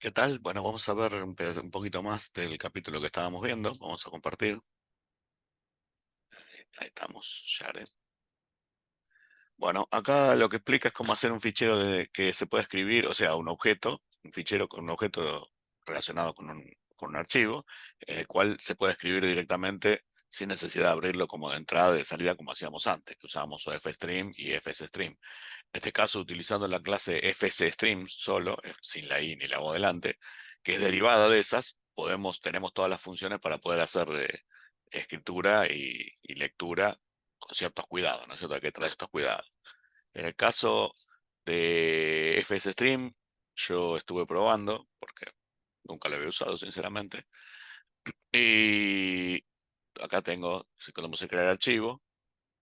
¿Qué tal? Bueno, vamos a ver un poquito más del capítulo que estábamos viendo. Vamos a compartir. Ahí estamos, share. Bueno, acá lo que explica es cómo hacer un fichero que se puede escribir, o sea, un objeto, un fichero con un objeto relacionado con un archivo, el cual se puede escribir directamente sin necesidad de abrirlo como de entrada y de salida como hacíamos antes, que usábamos FStream y FSStream. En este caso, utilizando la clase FSStream solo, sin la i ni la o delante, que es derivada de esas, tenemos todas las funciones para poder hacer escritura y lectura con ciertos cuidados, ¿no es cierto? Hay que traer estos cuidados. En el caso de FSStream, yo estuve probando, porque nunca lo había usado, sinceramente, y acá tengo, si podemos crear archivo.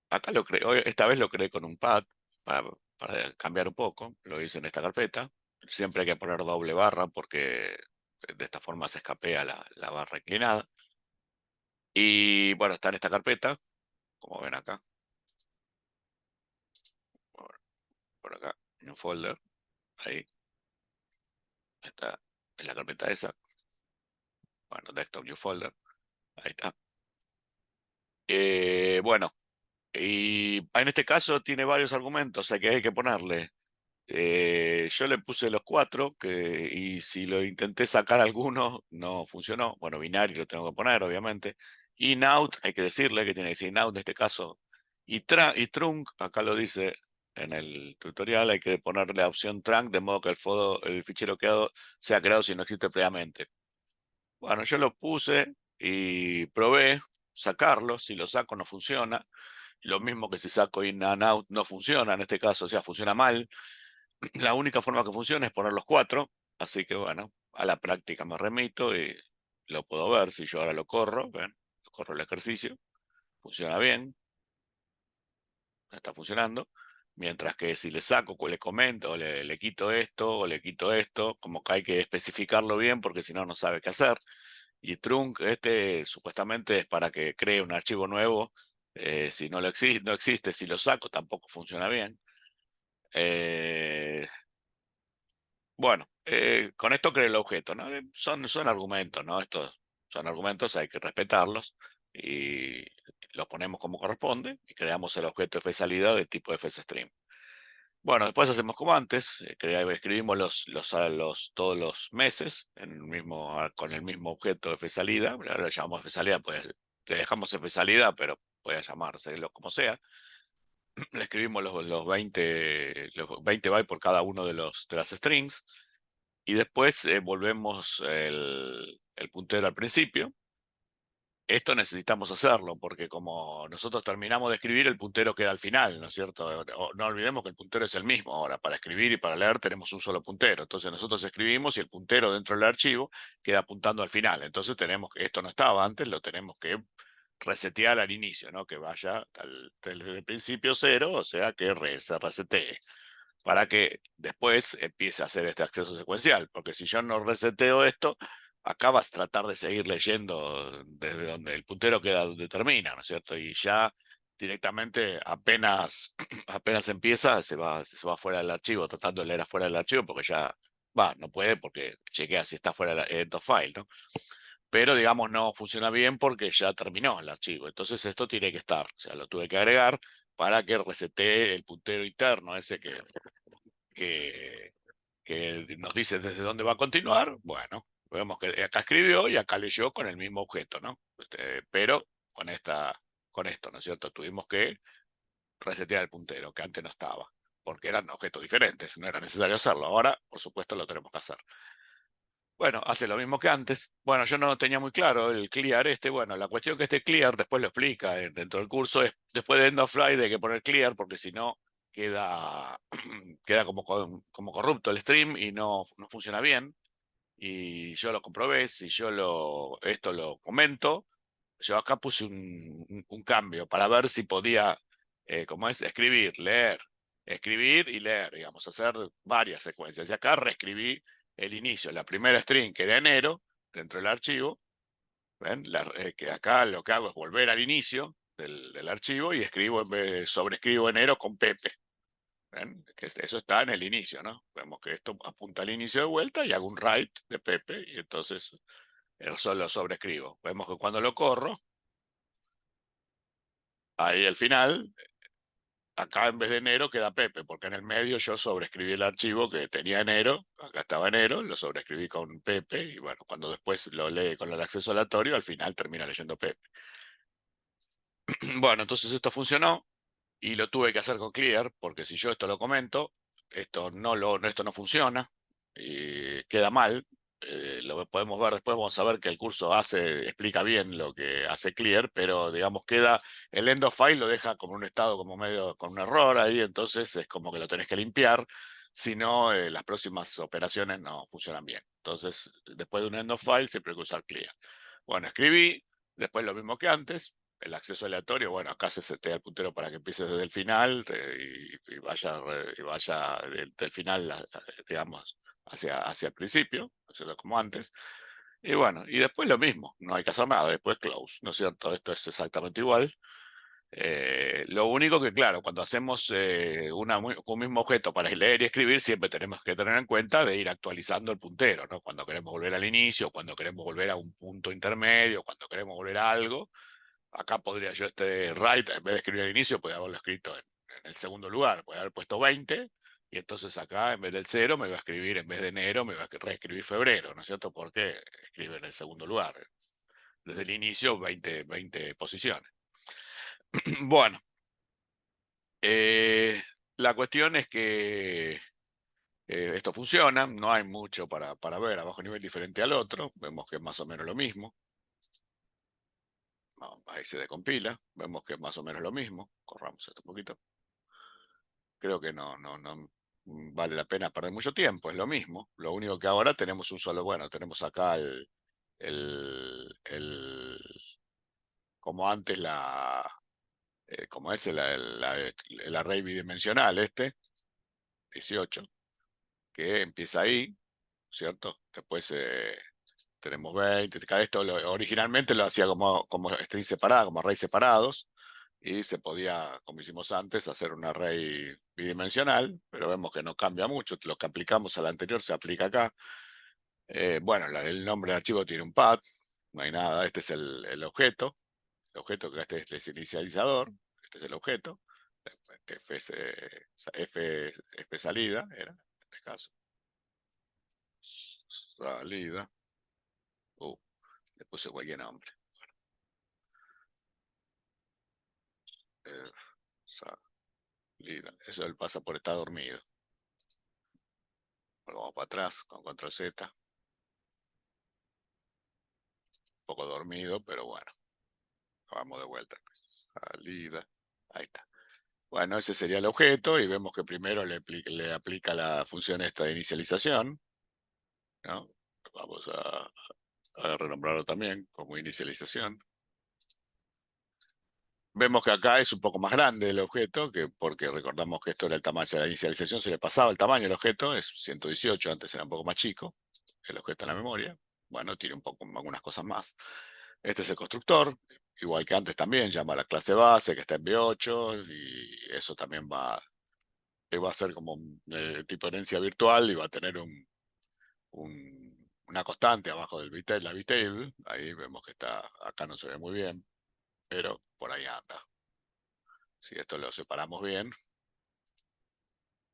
Acá lo creo, esta vez lo creé con un pad para cambiar un poco, lo hice en esta carpeta. Siempre hay que poner doble barra porque de esta forma se escapea la barra inclinada. Y bueno, está en esta carpeta, como ven acá, por acá, en un folder, ahí está, en la carpeta esa, bueno, desktop new folder, ahí está. Bueno, y en este caso tiene varios argumentos, que hay que ponerle. Yo le puse los cuatro y si lo intenté sacar alguno no funcionó. Bueno, binario lo tengo que poner, obviamente. Inout, hay que decirle que tiene que decir inout en este caso. Y trunc, acá lo dice en el tutorial, hay que ponerle la opción trunc de modo que el fichero creado sea creado si no existe previamente. Bueno, yo lo puse y probé sacarlo. Si lo saco no funciona. Lo mismo que si saco in and out no funciona en este caso, o sea, funciona mal. La única forma que funciona es poner los cuatro, así que bueno, a la práctica me remito y lo puedo ver. Si yo ahora lo corro, ven, corro el ejercicio, funciona bien, está funcionando. Mientras que si le saco, le comento, o le quito esto, o le quito esto, como que hay que especificarlo bien porque si no, no sabe qué hacer. Y trunc, supuestamente es para que cree un archivo nuevo. Si no existe, si lo saco, tampoco funciona bien. Eh, Bueno, con esto creo el objeto, ¿no? Son argumentos, ¿no? Estos son argumentos, hay que respetarlos y los ponemos como corresponde y creamos el objeto fsalida de tipo fstream. Bueno, después hacemos como antes, escribimos todos los meses con el mismo objeto fsalida, ahora lo llamamos fsalida, pues le dejamos fsalida, pero puede llamárselo como sea. Le escribimos los 20 bytes por cada uno de las strings. Y después volvemos el puntero al principio. Esto necesitamos hacerlo porque como nosotros terminamos de escribir, el puntero queda al final, ¿no es cierto? No olvidemos que el puntero es el mismo ahora. Para escribir y para leer tenemos un solo puntero. Entonces nosotros escribimos y el puntero dentro del archivo queda apuntando al final. Entonces esto no estaba antes, lo tenemos que resetear al inicio, ¿no? Que vaya desde el principio cero, o sea que se resetee para que después empiece a hacer este acceso secuencial, porque si yo no reseteo esto, acá vas a tratar de seguir leyendo desde donde el puntero queda donde termina, ¿no es cierto? Y ya directamente apenas empieza, se va fuera del archivo, tratando de leer afuera del archivo, porque ya no puede porque chequea si está fuera del end of file, ¿no? Pero digamos no funciona bien porque ya terminó el archivo. Entonces esto tiene que estar, o sea, lo tuve que agregar para que resetee el puntero interno, ese que, que nos dice desde dónde va a continuar. Bueno, vemos que acá escribió y acá leyó con el mismo objeto, ¿no? Pero con esto, ¿no es cierto? Tuvimos que resetear el puntero, que antes no estaba, porque eran objetos diferentes, no era necesario hacerlo. Ahora, por supuesto, lo tenemos que hacer. Bueno, hace lo mismo que antes. Bueno, yo no tenía muy claro el clear bueno, la cuestión que este clear, después lo explica dentro del curso, es después de end of flight hay que poner clear, porque si no queda, queda como corrupto el stream y no funciona bien. Y yo lo comprobé, si yo esto lo comento, yo acá puse un cambio para ver si podía, como es, escribir y leer, digamos, hacer varias secuencias. Y acá reescribí el inicio, la primera string que era enero, dentro del archivo. ¿Ven? Que acá lo que hago es volver al inicio del archivo y escribo, sobreescribo enero con Pepe. ¿Ven? Que eso está en el inicio, ¿no? Vemos que esto apunta al inicio de vuelta y hago un write de Pepe y entonces eso lo sobrescribo. Vemos que cuando lo corro, ahí al final, acá en vez de enero queda Pepe, porque en el medio yo sobrescribí el archivo que tenía enero, acá estaba enero, lo sobrescribí con Pepe y bueno, cuando después lo lee con el acceso aleatorio, al final termina leyendo Pepe. Bueno, entonces esto funcionó y lo tuve que hacer con Clear, porque si yo esto lo comento, esto no funciona y queda mal. Lo podemos ver después, vamos a ver que el curso explica bien lo que hace Clear, pero digamos el end of file lo deja como un estado como medio con un error ahí, entonces es como que lo tenés que limpiar, si no las próximas operaciones no funcionan bien. Entonces, después de un end of file siempre hay que usar Clear. Bueno, escribí, después lo mismo que antes, el acceso aleatorio, bueno, acá se setea el puntero para que empiece desde el final y vaya del final, digamos, hacia el principio, hacerlo como antes. Y bueno, y después lo mismo, no hay que hacer nada, después close, ¿no es cierto? Esto es exactamente igual. Lo único que, claro, cuando hacemos un mismo objeto para leer y escribir, siempre tenemos que tener en cuenta de ir actualizando el puntero, ¿no? Cuando queremos volver al inicio, cuando queremos volver a un punto intermedio, cuando queremos volver a algo. Acá podría yo write, en vez de escribir al inicio, podría haberlo escrito en el segundo lugar, podría haber puesto 20, y entonces acá, en vez del 0, me va a escribir, en vez de enero, me va a reescribir febrero, ¿no es cierto? Porque escribe en el segundo lugar. Desde el inicio, 20 posiciones. Bueno, eh, la cuestión es que esto funciona, no hay mucho para ver a bajo nivel diferente al otro, vemos que es más o menos lo mismo. No, ahí se decompila, vemos que es más o menos lo mismo, corramos esto un poquito. Creo que no vale la pena perder mucho tiempo, es lo mismo. Lo único que ahora tenemos un solo, bueno, tenemos acá como antes como es el array bidimensional 18, que empieza ahí, ¿cierto? Después tenemos 20, esto originalmente lo hacía como string separada, como array separados, y se podía, como hicimos antes, hacer un array bidimensional, pero vemos que no cambia mucho, lo que aplicamos al anterior se aplica acá. Bueno, el nombre del archivo tiene un path, no hay nada, este es el objeto que este es el inicializador, este es el objeto, F, F salida era, en este caso, salida, le puse cualquier nombre, eh, salida, eso él pasa por estar dormido. Vamos para atrás con control Z, un poco dormido, pero bueno, vamos de vuelta. Salida, ahí está. Bueno, ese sería el objeto y vemos que primero le aplica la función esta de inicialización, ¿no? Vamos a renombrarlo también como inicialización. Vemos que acá es un poco más grande el objeto, porque recordamos que esto era el tamaño de la inicialización, se le pasaba el tamaño del objeto, es 118, antes era un poco más chico, el objeto en la memoria. Bueno, tiene un poco algunas cosas más. Este es el constructor, igual que antes también, llama a la clase base que está en V8 y eso también va a ser como un tipo de herencia virtual y va a tener una constante abajo la VTable. Ahí vemos que acá no se ve muy bien, pero por ahí anda. Si esto lo separamos bien,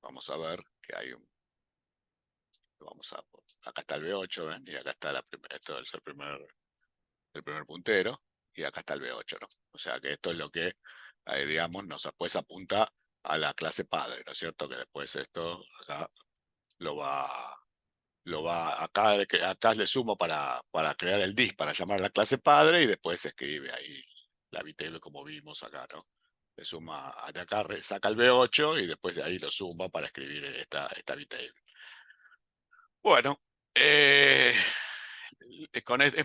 vamos a ver que hay acá está el V8, ¿ven? Y acá está esto es el primer puntero, y acá está el V8, ¿no? O sea que esto es lo que, digamos, pues apunta a la clase padre, ¿no es cierto? Que después esto acá lo va, acá le sumo para crear el dis, para llamar a la clase padre, y después se escribe ahí la VTable como vimos acá, ¿no? Le suma, de acá saca el V8 y después de ahí lo suma para escribir esta VTable. Bueno, es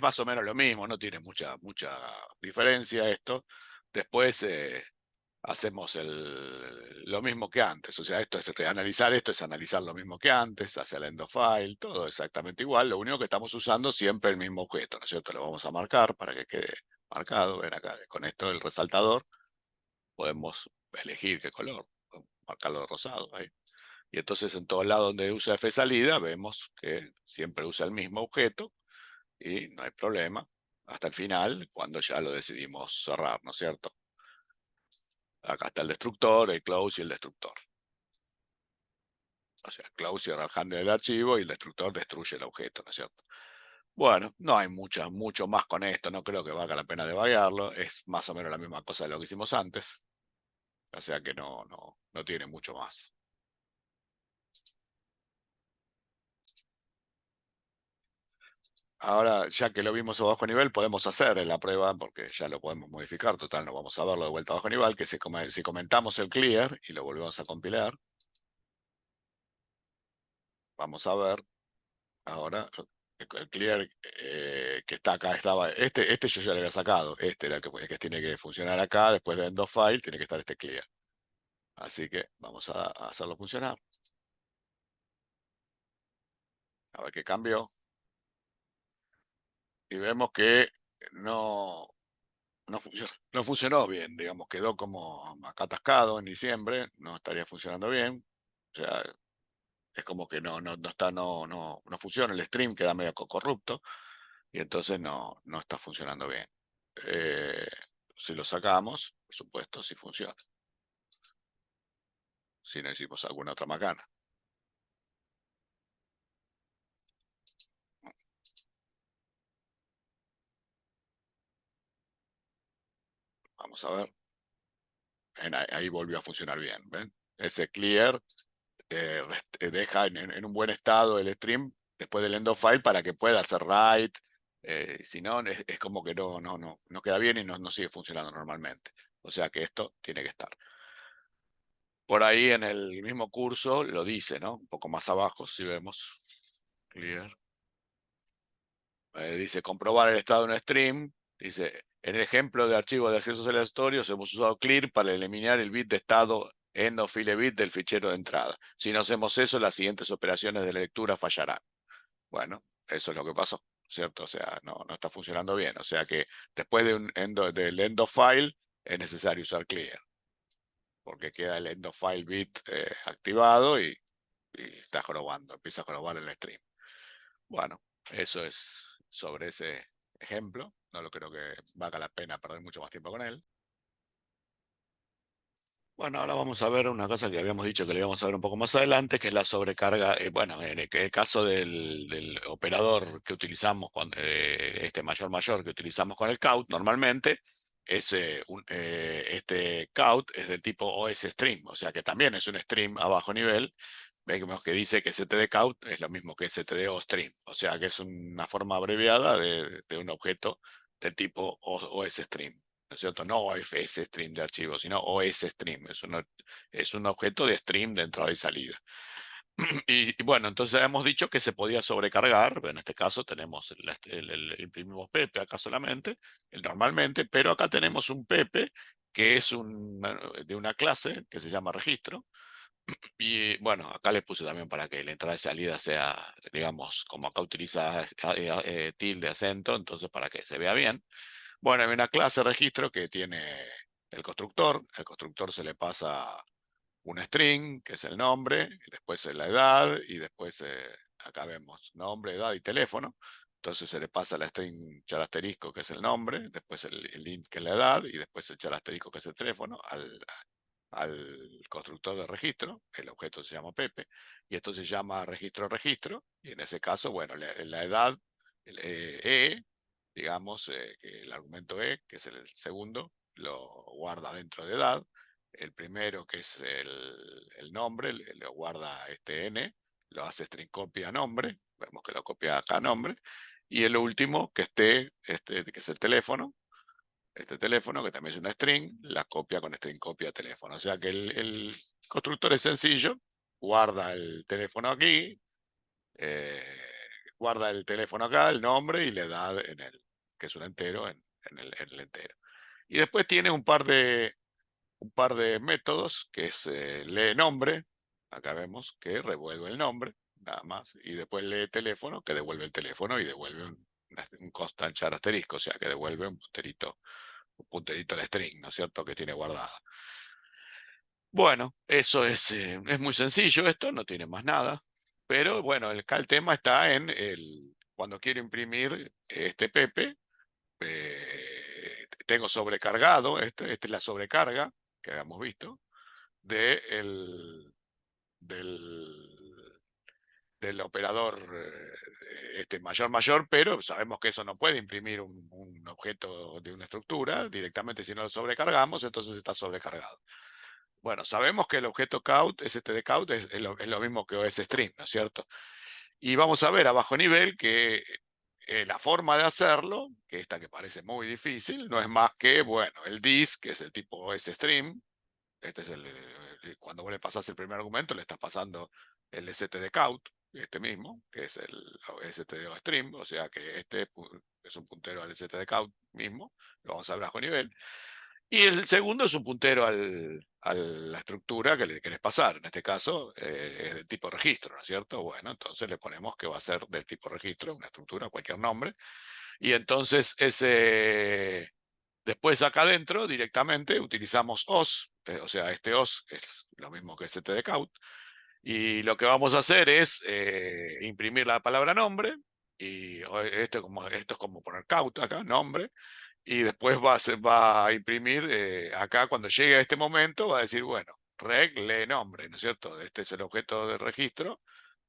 más o menos lo mismo, no tiene mucha diferencia esto. Después hacemos lo mismo que antes, o sea, analizar esto es analizar lo mismo que antes, hacia el end of file, todo exactamente igual, lo único que estamos usando siempre el mismo objeto, ¿no es cierto? Lo vamos a marcar para que quede marcado, ven acá, con esto el resaltador, podemos elegir qué color, marcarlo de rosado ahí. Y entonces en todos lados donde usa F salida vemos que siempre usa el mismo objeto y no hay problema hasta el final cuando ya lo decidimos cerrar, ¿no es cierto? Acá está el destructor, el close y el destructor. O sea, el close cierra el handle del archivo y el destructor destruye el objeto, ¿no es cierto? Bueno, no hay mucho más con esto, no creo que valga la pena debagarlo, es más o menos la misma cosa de lo que hicimos antes, o sea que no tiene mucho más. Ahora, ya que lo vimos a bajo nivel, podemos hacer la prueba, porque ya lo podemos modificar, total, no vamos a verlo de vuelta a bajo nivel, que si comentamos el clear y lo volvemos a compilar, vamos a ver ahora el clear que está acá, este yo ya le había sacado, este era el que tiene que funcionar acá, después de end of file tiene que estar este clear. Así que vamos a hacerlo funcionar, a ver qué cambió, y vemos que no, no funcionó bien, digamos, quedó como acá atascado en diciembre, no estaría funcionando bien. O sea, es como que no está, no funciona, el stream queda medio corrupto y entonces no está funcionando bien. Eh, si lo sacamos, por supuesto, sí funciona. Si no hicimos alguna otra macana. Vamos a ver. Ahí volvió a funcionar bien. ¿Ven? Ese clear deja en un buen estado el stream después del end of file para que pueda hacer write. Si no, es como que no queda bien y no sigue funcionando normalmente. O sea que esto tiene que estar. Por ahí en el mismo curso lo dice, ¿no? Un poco más abajo, si vemos. Clear. Dice comprobar el estado de un stream. Dice, en el ejemplo de archivo de accesos aleatorios hemos usado clear para eliminar el bit de estado end of file bit del fichero de entrada. Si no hacemos eso, las siguientes operaciones de lectura fallarán. Bueno, eso es lo que pasó, ¿cierto? O sea, no está funcionando bien. O sea que después del end of file es necesario usar clear, porque queda el end of file bit activado y está jorobando, empieza a jorobar el stream. Bueno, eso es sobre ese ejemplo. No lo creo que valga la pena perder mucho más tiempo con él. Bueno, ahora vamos a ver una cosa que habíamos dicho que le íbamos a ver un poco más adelante, que es la sobrecarga. Bueno, en el caso del operador que utilizamos, este mayor que utilizamos con el count, normalmente este count es del tipo OS stream, o sea que también es un stream a bajo nivel. Vemos que dice que std count es lo mismo que std o stream, o sea que es una forma abreviada de un objeto del tipo OS stream. ¿No es cierto? No OFS stream de archivos, sino OS stream. Es un objeto de stream de entrada y salida. Y bueno, entonces hemos dicho que se podía sobrecargar. En este caso tenemos imprimimos Pepe acá solamente, normalmente, pero acá tenemos un Pepe que es de una clase que se llama registro. Y bueno, acá le puse también para que la entrada y salida sea, digamos, como acá utiliza tilde, acento, entonces para que se vea bien. Bueno, hay una clase registro que tiene el constructor se le pasa un string, que es el nombre, y después es la edad, y después acá vemos nombre, edad y teléfono. Entonces se le pasa la string char asterisco, que es el nombre, después el int, que es la edad, y después el char asterisco, que es el teléfono, al constructor de registro, el objeto se llama Pepe, y esto se llama registro, y en ese caso, bueno, la edad, digamos, que el argumento que es el segundo, lo guarda dentro de edad, el primero, que es el nombre, lo guarda este n, lo hace string copy a nombre, vemos que lo copia acá a nombre, y el último, que que es el teléfono, este teléfono, que también es una string, la copia con string copia teléfono. O sea que el constructor es sencillo, guarda el teléfono aquí, eh, guarda el teléfono acá, el nombre y le da que es un entero, en el entero. Y después tiene un par de métodos, que es lee nombre, acá vemos que revuelve el nombre, nada más, y después lee teléfono, que devuelve el teléfono y devuelve un constant char asterisco, o sea que devuelve un punterito al string, ¿no es cierto?, que tiene guardada. Bueno, eso es muy sencillo esto, no tiene más nada. Pero bueno, acá el tema está en cuando quiero imprimir este Pepe, tengo sobrecargado, esta es la sobrecarga que habíamos visto de del, del operador mayor mayor, pero sabemos que eso no puede imprimir un objeto de una estructura directamente si no lo sobrecargamos, entonces está sobrecargado. Bueno, sabemos que el objeto count, std count, es lo mismo que OSString, ¿no es cierto? Y vamos a ver a bajo nivel que la forma de hacerlo, que esta que parece muy difícil, no es más que, bueno, el dis, que es el tipo OSString. Este es cuando vos le pasás el primer argumento, le estás pasando el stdcount, este mismo, que es el stdostream, o sea que este es un puntero al stdcount mismo, lo vamos a ver bajo nivel. Y el segundo es un puntero a la estructura que le querés pasar. En este caso es del tipo registro, ¿no es cierto? Bueno, entonces le ponemos que va a ser del tipo registro, una estructura, cualquier nombre. Y entonces después acá adentro directamente utilizamos os, o sea, este os es lo mismo que stdcount. Y lo que vamos a hacer es imprimir la palabra nombre. Y esto es como poner count acá, nombre, y después va a imprimir acá cuando llegue a este momento, va a decir, bueno, reg lee nombre, ¿no es cierto? Este es el objeto de registro,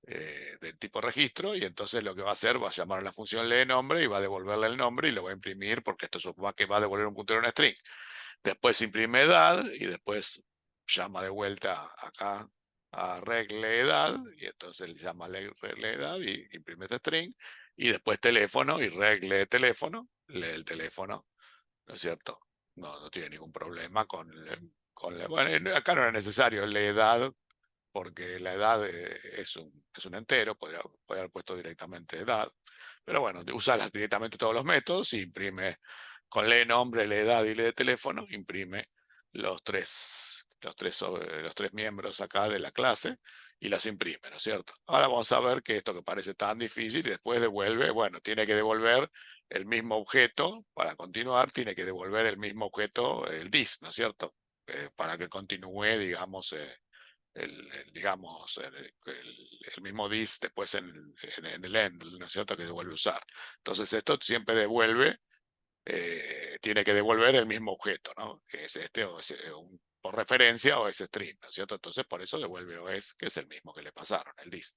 del tipo registro, y entonces lo que va a hacer, va a llamar a la función lee nombre y va a devolverle el nombre y lo va a imprimir porque esto va a devolver un puntero a una string. Después imprime edad y después llama de vuelta acá a regle edad y entonces le llama regle edad y imprime este string, y después teléfono y regle teléfono, lee el teléfono, ¿no es cierto? No tiene ningún problema bueno, acá no era necesario la edad, porque la edad es un entero, podría haber puesto directamente edad, pero bueno, usa directamente todos los métodos y imprime con lee nombre, lee edad y lee teléfono, imprime los tres miembros acá de la clase y los imprime, ¿no es cierto? Ahora vamos a ver que esto que parece tan difícil y después devuelve, bueno, tiene que devolver el mismo objeto, para continuar, tiene que devolver el mismo objeto, el dis, ¿no es cierto? Para que continúe, digamos, digamos, el mismo dis después en el end, ¿no es cierto?, que se vuelve a usar. Entonces esto siempre devuelve, tiene que devolver el mismo objeto, ¿no? Que es por referencia o es string, ¿no es cierto? Entonces por eso devuelve OS, que es el mismo que le pasaron, el dis.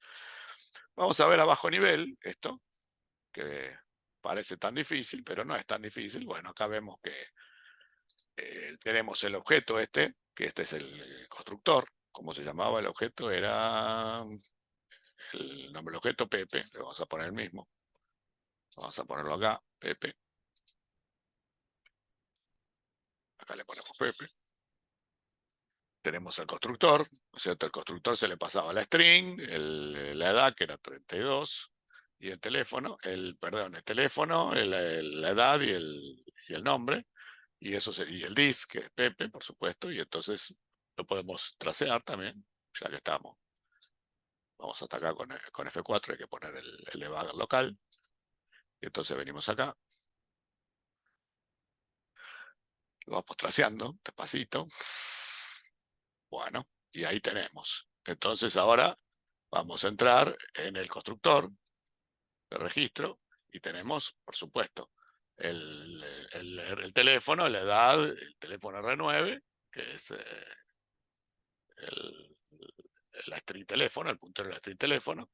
Vamos a ver a bajo nivel esto, que parece tan difícil, pero no es tan difícil. Bueno, acá vemos que tenemos el objeto que este es el constructor. ¿Cómo se llamaba el objeto? Era el nombre del objeto Pepe, le vamos a poner el mismo. Vamos a ponerlo acá, Pepe. Acá le ponemos Pepe. Tenemos el constructor, ¿no es cierto? El constructor se le pasaba la string, la edad, que era 32, y el teléfono, perdón, el teléfono, la edad y el nombre, y eso y el dis, que es Pepe, por supuesto, y entonces lo podemos tracear también, ya que estamos. Vamos hasta acá con F4, hay que poner el debugger local, y entonces venimos acá, lo vamos traceando despacito. Bueno, y ahí tenemos. Entonces ahora vamos a entrar en el constructor de registro y tenemos, por supuesto, el teléfono, la edad, el teléfono R9, que es el, la string teléfono, el puntero de la string teléfono.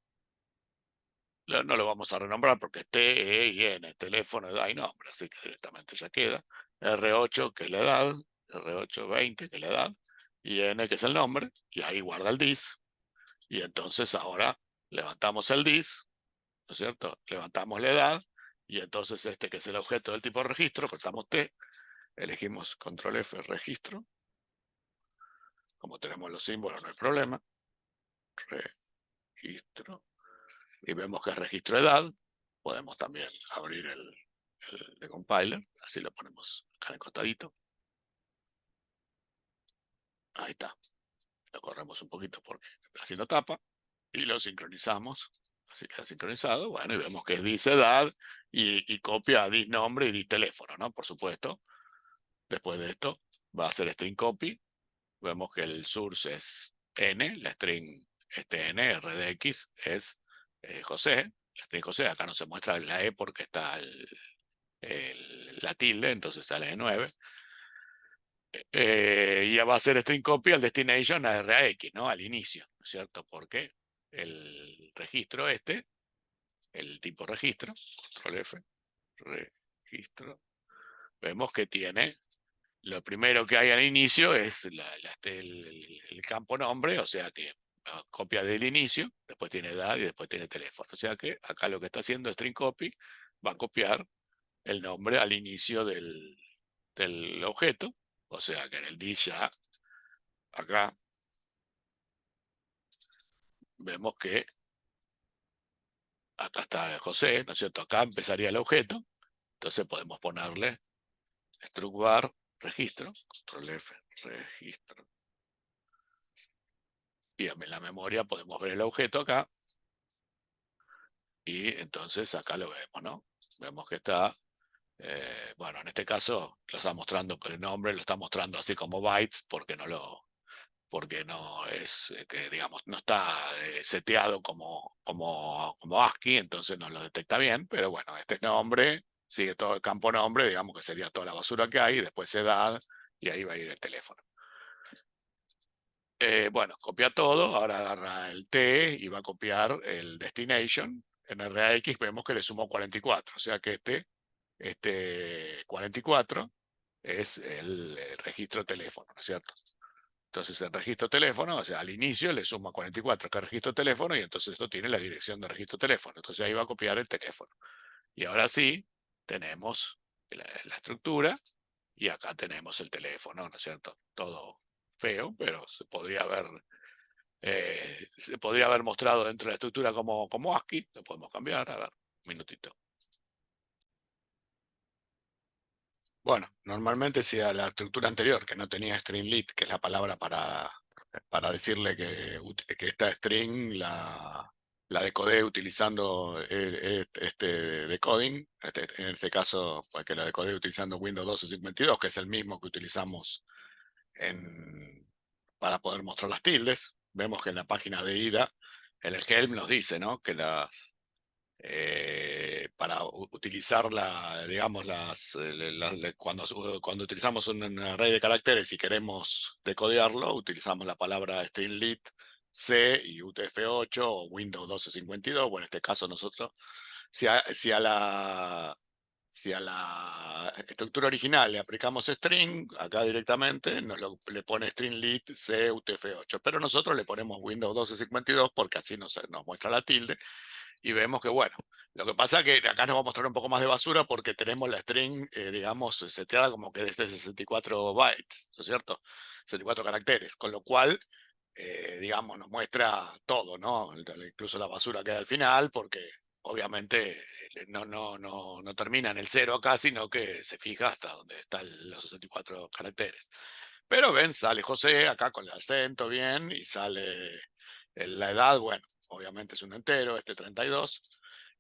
No lo vamos a renombrar porque es T, E y N, teléfono, edad y nombre, así que directamente ya queda. R8, que es la edad, R820, que es la edad, y N, que es el nombre, y ahí guarda el dis. Y entonces ahora levantamos el dis, ¿no es cierto? Levantamos la edad, y entonces este que es el objeto del tipo registro, apretamos T, elegimos control F, registro. Como tenemos los símbolos, no hay problema. Registro. Y vemos que es registro edad. Podemos también abrir el de compiler, así lo ponemos acá en el costadito. Ahí está. Lo corremos un poquito porque así no tapa. Y lo sincronizamos. Así queda sincronizado. Bueno, y vemos que es dis edad y copia dis nombre y dis teléfono, ¿no? Por supuesto. Después de esto va a hacer string copy vemos que el source es n, la string es tn, rdx es José, la string José, acá no se muestra la e porque está la tilde, entonces sale de 9. Y ya va a ser string copy al destination a RAX, ¿no? Al inicio, ¿no es cierto? Porque el registro el tipo registro, control F, registro, vemos que tiene, lo primero que hay al inicio es el campo nombre, o sea que copia del inicio, después tiene edad y después tiene teléfono. O sea que acá lo que está haciendo string copy va a copiar el nombre al inicio del objeto, o sea que en el dis ya acá vemos que acá está José, ¿no es cierto? Acá empezaría el objeto, entonces podemos ponerle struct var registro, control F, registro. Y en la memoria podemos ver el objeto acá, y entonces acá lo vemos, ¿no? Vemos que está, bueno, en este caso lo está mostrando con el nombre, lo está mostrando así como bytes, porque no es, que digamos, no está seteado como ASCII, entonces no lo detecta bien, pero bueno, este nombre sigue todo el campo nombre, digamos que sería toda la basura que hay, y después edad, y ahí va a ir el teléfono. Bueno, copia todo, ahora agarra el T y va a copiar el destination. En RAX vemos que le sumó 44, o sea que este 44 es el registro teléfono, ¿no es cierto? Entonces el registro teléfono, o sea, al inicio le suma 44 que es registro teléfono y entonces esto tiene la dirección de registro teléfono. Entonces ahí va a copiar el teléfono. Y ahora sí, tenemos la estructura y acá tenemos el teléfono, ¿no es cierto? Todo feo, pero se podría haber mostrado dentro de la estructura como ASCII. Lo podemos cambiar, a ver, un minutito. Bueno, normalmente si a la estructura anterior, que no tenía string lit, que es la palabra para decirle que esta string la decodé utilizando este decoding, en este caso, pues que la decodé utilizando Windows 1252, que es el mismo que utilizamos para poder mostrar las tildes. Vemos que en la página de ida, el help nos dice, ¿no? Que para utilizar digamos, cuando utilizamos un array de caracteres y queremos decodearlo, utilizamos la palabra stringlit C y UTF-8 o Windows 1252. Bueno, en este caso nosotros, si a la estructura original le aplicamos string, acá directamente le pone stringlit C UTF-8, pero nosotros le ponemos Windows 1252 porque así nos muestra la tilde. Y vemos que, bueno, lo que pasa es que acá nos va a mostrar un poco más de basura porque tenemos la string, digamos, seteada como que desde 64 bytes, ¿no es cierto? 64 caracteres, con lo cual, digamos, nos muestra todo, ¿no? Incluso la basura que hay al final, porque obviamente no termina en el cero acá, sino que se fija hasta donde están los 64 caracteres. Pero ven, sale José acá con el acento bien y sale la edad, bueno, obviamente es un entero, este 32.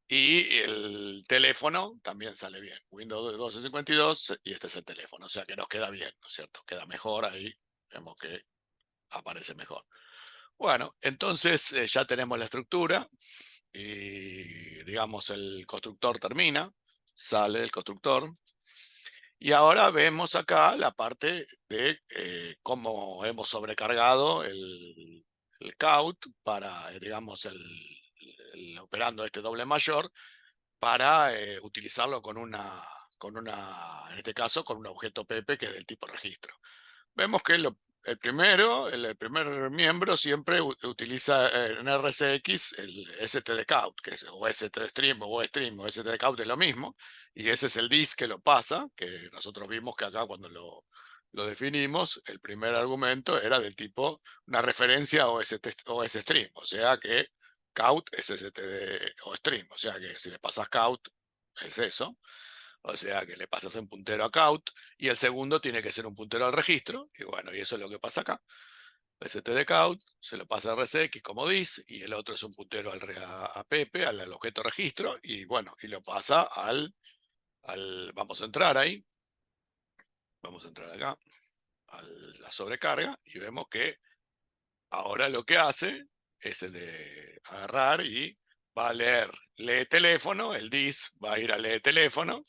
Y el teléfono también sale bien. Windows 1252 y este es el teléfono. O sea que nos queda bien, ¿no es cierto? Queda mejor ahí. Vemos que aparece mejor. Bueno, entonces ya tenemos la estructura y digamos el constructor termina, sale el constructor. Y ahora vemos acá la parte de cómo hemos sobrecargado el count para, digamos, operando este doble mayor para utilizarlo en este caso, con un objeto PP que es del tipo registro. Vemos que el primer miembro siempre utiliza en RCX el stdcount, que es o stdstream o stream o stdcount es lo mismo, y ese es el disk que lo pasa, que nosotros vimos que acá cuando lo definimos, el primer argumento era del tipo una referencia a OSStream, o sea que count es std o stream, o sea que si le pasas count es eso. O sea que le pasas un puntero a count y el segundo tiene que ser un puntero al registro. Y bueno, y eso es lo que pasa acá. stdcount se lo pasa a RCX como dis y el otro es un puntero a Pepe, al objeto registro. Y bueno, y lo pasa vamos a entrar ahí. Vamos a entrar acá. la sobrecarga y vemos que ahora lo que hace es el de agarrar y va a leer lee teléfono, el dis va a ir a lee teléfono,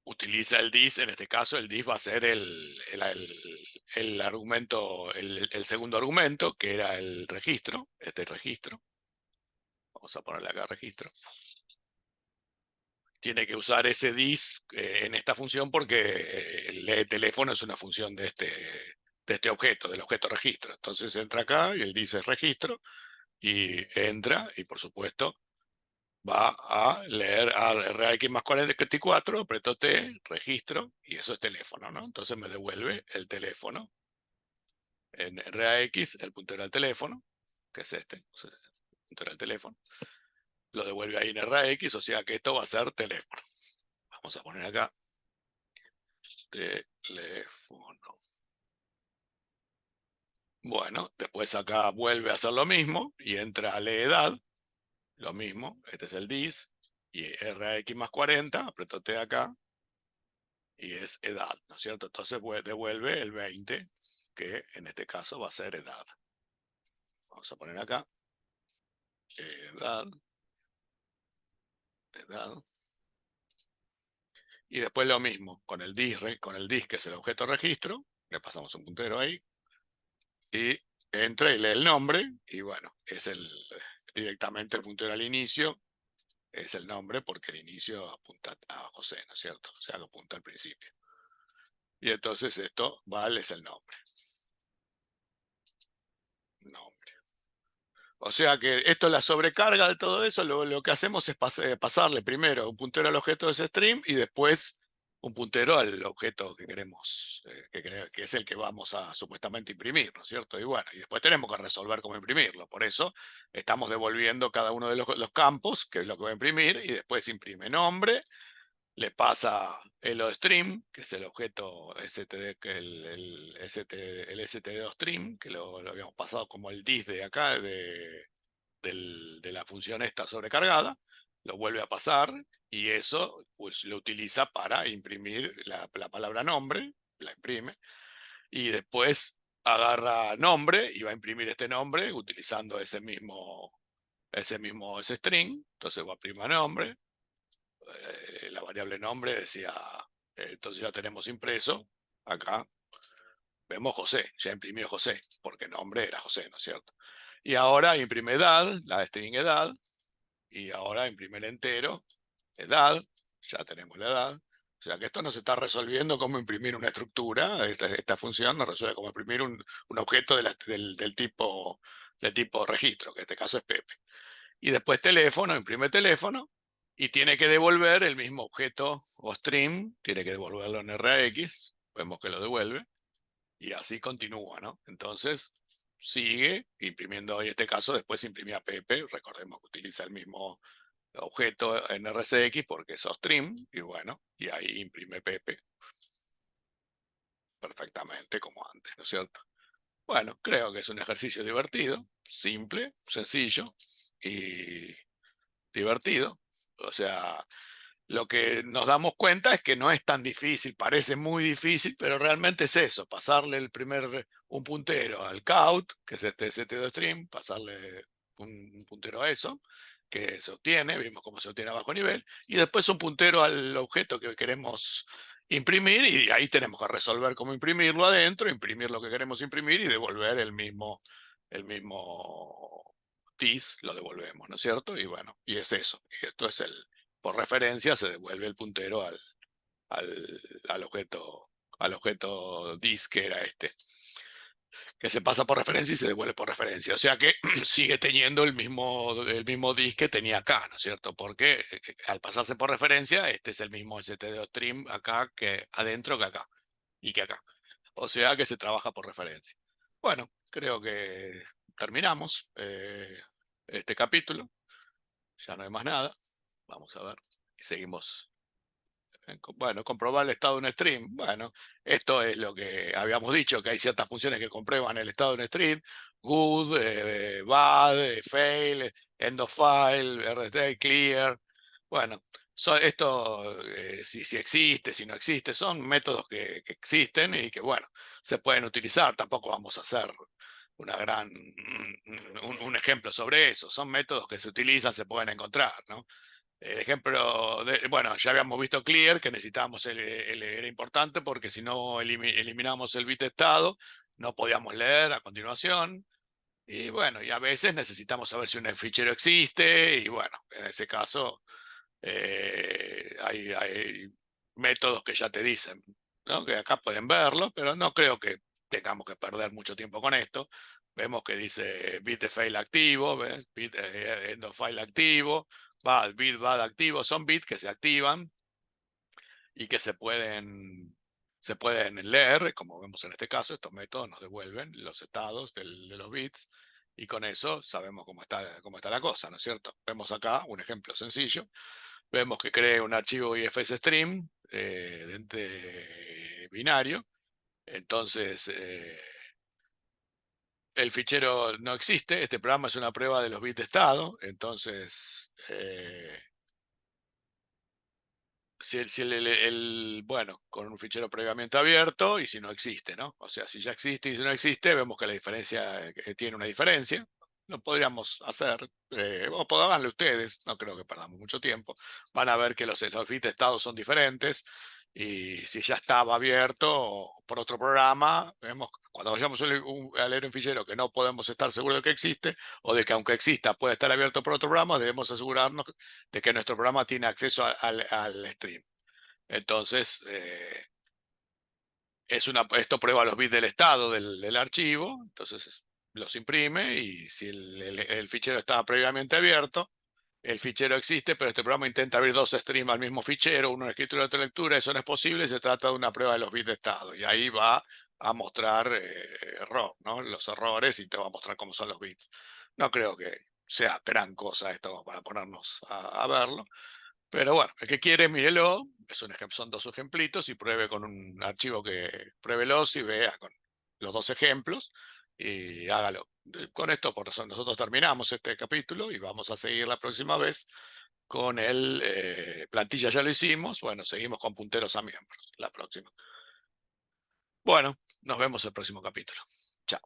utiliza el dis, en este caso el dis va a ser el argumento, el segundo argumento, que era el registro, este registro. Vamos a ponerle acá registro. Tiene que usar ese dis en esta función porque el teléfono es una función de este objeto, del objeto registro. Entonces entra acá y el dis es registro y entra y por supuesto va a leer a RAX más 44, aprieto T, registro y eso es teléfono, ¿no? Entonces me devuelve el teléfono en RAX, el puntero al teléfono, que es este, el puntero al teléfono. Lo devuelve ahí en RAX, o sea que esto va a ser teléfono. Vamos a poner acá teléfono. Bueno, después acá vuelve a hacer lo mismo y entra a la edad, lo mismo, este es el dis, y RAX más 40, aprieto T acá, y es edad, ¿no es cierto? Entonces devuelve el 20, que en este caso va a ser edad. Vamos a poner acá, edad, edad. Y después lo mismo, con el dis, que es el objeto registro, le pasamos un puntero ahí, y entra y lee el nombre, y bueno, es directamente el puntero al inicio, es el nombre porque el inicio apunta a José, ¿no es cierto? O sea, que apunta al principio. Y entonces esto, val es el nombre. Nombre. O sea que esto es la sobrecarga de todo eso, lo que hacemos es pasarle primero un puntero al objeto de ese stream y después un puntero al objeto que queremos, que es el que vamos a supuestamente imprimir, ¿no es cierto? Y bueno, y después tenemos que resolver cómo imprimirlo. Por eso estamos devolviendo cada uno de los campos, que es lo que va a imprimir, y después imprime nombre, le pasa el OStream, que es el objeto STD, el STD_stream, que lo habíamos pasado como el dis de acá, de la función esta sobrecargada, lo vuelve a pasar y eso pues, lo utiliza para imprimir la palabra nombre, la imprime, y después agarra nombre y va a imprimir este nombre utilizando ese string, entonces va a imprimir nombre, la variable nombre decía, entonces ya tenemos impreso, acá vemos José, ya imprimió José, porque nombre era José, ¿no es cierto? Y ahora imprime edad, la string edad, y ahora imprime el entero, edad, ya tenemos la edad. O sea que esto nos está resolviendo cómo imprimir una estructura, esta función nos resuelve cómo imprimir un objeto del tipo registro, que en este caso es Pepe. Y después teléfono, imprime teléfono, y tiene que devolver el mismo objeto o stream, tiene que devolverlo en RAX, vemos que lo devuelve, y así continúa, ¿no? Entonces sigue imprimiendo, en este caso después imprimía Pepe, recordemos que utiliza el mismo objeto en RCX porque es stream, y bueno, y ahí imprime Pepe perfectamente como antes, ¿no es cierto? Bueno, creo que es un ejercicio divertido, simple, sencillo y divertido. O sea, lo que nos damos cuenta es que no es tan difícil, parece muy difícil, pero realmente es eso, pasarle un puntero al count, que es este st2stream, pasarle un puntero a eso, que se obtiene, vimos cómo se obtiene a bajo nivel, y después un puntero al objeto que queremos imprimir, y ahí tenemos que resolver cómo imprimirlo adentro, imprimir lo que queremos imprimir y devolver el mismo dis, lo devolvemos, ¿no es cierto? Y bueno, y es eso, y esto es por referencia se devuelve el puntero al objeto dis que era este, que se pasa por referencia y se devuelve por referencia. O sea que sigue teniendo el mismo dis que tenía acá, ¿no es cierto? Porque al pasarse por referencia, este es el mismo std_stream acá que adentro que acá y que acá. O sea que se trabaja por referencia. Bueno, creo que terminamos este capítulo. Ya no hay más nada. Vamos a ver. Y seguimos. Bueno, comprobar el estado de un stream. Bueno, esto es lo que habíamos dicho, que hay ciertas funciones que comprueban el estado de un stream. Good, bad, fail, end of file, RT, clear. Bueno, esto, si existe, si no existe, son métodos que existen y que, bueno, se pueden utilizar. Tampoco vamos a hacer un ejemplo sobre eso. Son métodos que se utilizan, se pueden encontrar, ¿no? Ejemplo, bueno, ya habíamos visto clear que necesitábamos era importante porque si no eliminamos el bit estado, no podíamos leer a continuación. Y bueno, y a veces necesitamos saber si un fichero existe y bueno, en ese caso hay métodos que ya te dicen, ¿no? Que acá pueden verlo, pero no creo que tengamos que perder mucho tiempo con esto. Vemos que dice bit de fail activo, ¿ves? Bit end of file activo, bit bad activo, son bits que se activan y que se pueden leer, como vemos en este caso. Estos métodos nos devuelven los estados de los bits y con eso sabemos cómo está la cosa, ¿no es cierto? Vemos acá un ejemplo sencillo. Vemos que crea un archivo IFS stream de binario. Entonces, el fichero no existe. Este programa es una prueba de los bits de estado. Entonces, bueno, con un fichero previamente abierto y si no existe, ¿no? O sea, si ya existe y si no existe, vemos que la diferencia tiene una diferencia. Lo podríamos hacer, o háganlo ustedes, no creo que perdamos mucho tiempo. Van a ver que los bits de estado son diferentes y si ya estaba abierto por otro programa, vemos cuando vayamos a leer un fichero que no podemos estar seguros de que existe o de que aunque exista puede estar abierto por otro programa, debemos asegurarnos de que nuestro programa tiene acceso al stream. Entonces, esto prueba los bits del estado del archivo, entonces los imprime y si el fichero estaba previamente abierto, el fichero existe, pero este programa intenta abrir dos streams al mismo fichero, uno en escritura y otro en lectura, eso no es posible, se trata de una prueba de los bits de estado y ahí va a mostrar ¿no? Los errores y te va a mostrar cómo son los bits. No creo que sea gran cosa esto para ponernos a verlo. Pero bueno, el que quiere, mírelo. Son dos ejemplitos y pruebe con un archivo que pruébelos y vea con los dos ejemplos y hágalo. Con esto, por eso nosotros terminamos este capítulo y vamos a seguir la próxima vez con el plantilla. Ya lo hicimos. Bueno, seguimos con punteros a miembros la próxima. Bueno, nos vemos el próximo capítulo. Chao.